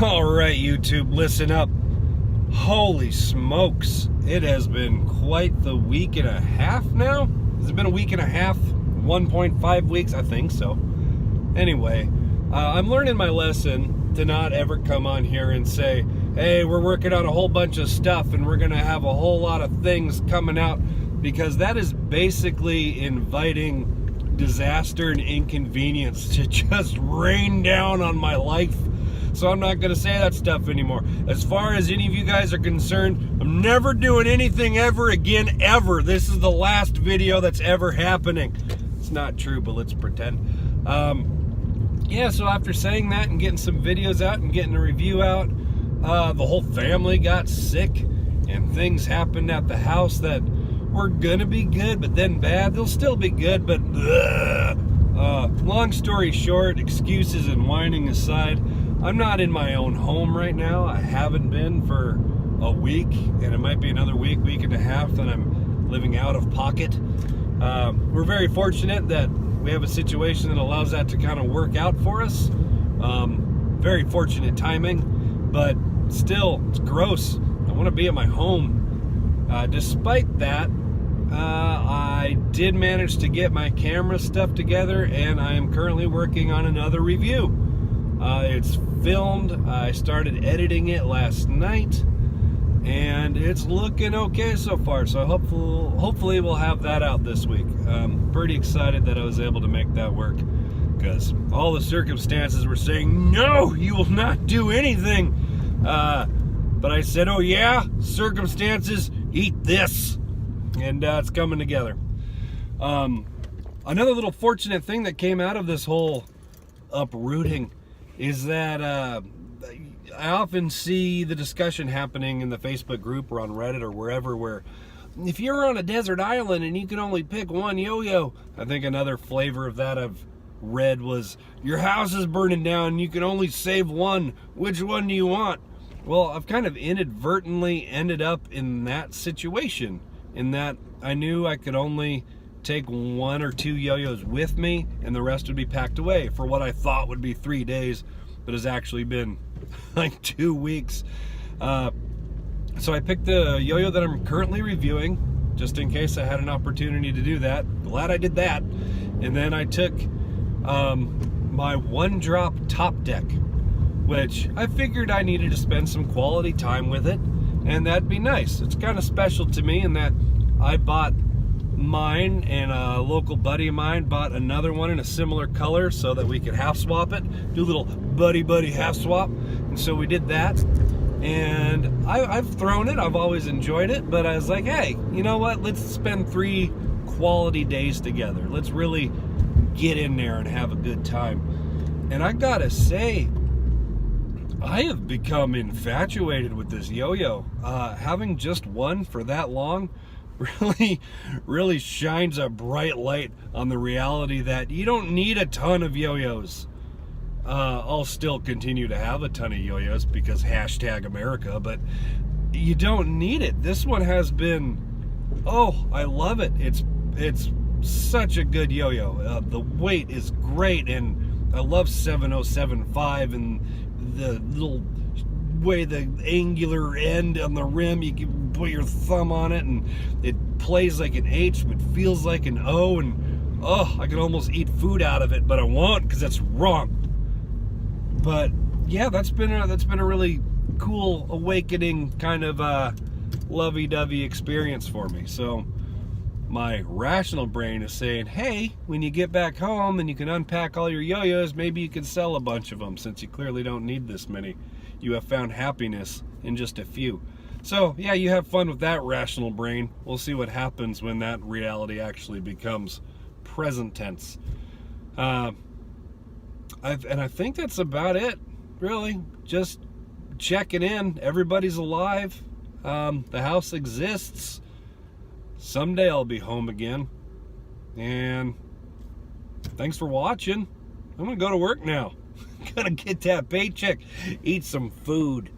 All right, YouTube, listen up. Holy smokes. It has been quite the week and a half now. Has it been a week and a half? 1.5 weeks? I think so. Anyway, I'm learning my lesson to not ever come on here and say, hey, we're working on a whole bunch of stuff and we're going to have a whole lot of things coming out, because that is basically inviting disaster and inconvenience to just rain down on my life. So I'm not going to say that stuff anymore. As far as any of you guys are concerned, I'm never doing anything ever again, ever. This is the last video that's ever happening. It's not true, but let's pretend. Yeah, so after saying that and getting some videos out and getting a review out, the whole family got sick and things happened at the house that were going to be good, but then bad. They'll still be good, but long story short, excuses and whining aside, I'm not in my own home right now. I haven't been for a week, and it might be another week and a half that I'm living out of pocket. We're very fortunate that we have a situation that allows that to kind of work out for us. Very fortunate timing, but still, it's gross. I want to be at my home. Despite that, I did manage to get my camera stuff together, and I am currently working on another review. It's filmed. I started editing it last night, and it's looking okay so far. So hopefully we'll have that out this week. I'm pretty excited that I was able to make that work, because all the circumstances were saying, no, you will not do anything. But I said, oh yeah, circumstances, eat this. And it's coming together. Another little fortunate thing that came out of this whole uprooting is that I often see the discussion happening in the Facebook group or on Reddit or wherever, where if you're on a desert island and you can only pick one yo-yo, I think another flavor of that I've read was, your house is burning down and you can only save one. Which one do you want? Well, I've kind of inadvertently ended up in that situation, in that I knew I could only take 1 or 2 yo-yos with me and the rest would be packed away for what I thought would be 3 days, but has actually been like 2 weeks. So I picked the yo-yo that I'm currently reviewing, just in case I had an opportunity to do that. Glad I did that. And then I took my one drop top deck, which I figured I needed to spend some quality time with it, and that'd be nice. It's kind of special to me in that I bought mine, and a local buddy of mine bought another one in a similar color so that we could half swap it, do a little buddy half swap. And so we did that, and I've thrown it. I've always enjoyed it, but I was like, hey, you know what? Let's spend 3 quality days together. Let's really get in there and have a good time. And I gotta say, I have become infatuated with this yo-yo. Having just one for that long really shines a bright light on the reality that you don't need a ton of yo-yos. I'll still continue to have a ton of yo-yos because #America, but you don't need it. This one has been, oh, I love it. It's such a good yo-yo. The weight is great, and I love 7075 and the little way the angular end on the rim, you can put your thumb on it and it plays like an H but feels like an O, and oh, I could almost eat food out of it, but I won't because that's wrong. But yeah, that's been a really cool awakening kind of lovey-dovey experience for me. So my rational brain is saying, hey, when you get back home and you can unpack all your yo-yos, maybe you can sell a bunch of them, since you clearly don't need this many. You have found happiness in just a few. So yeah, you have fun with that, rational brain. We'll see what happens when that reality actually becomes present tense. I think that's about it, really. Just checking in. Everybody's alive. The house exists. Someday I'll be home again. And thanks for watching. I'm gonna go to work now. Gotta get that paycheck, eat some food.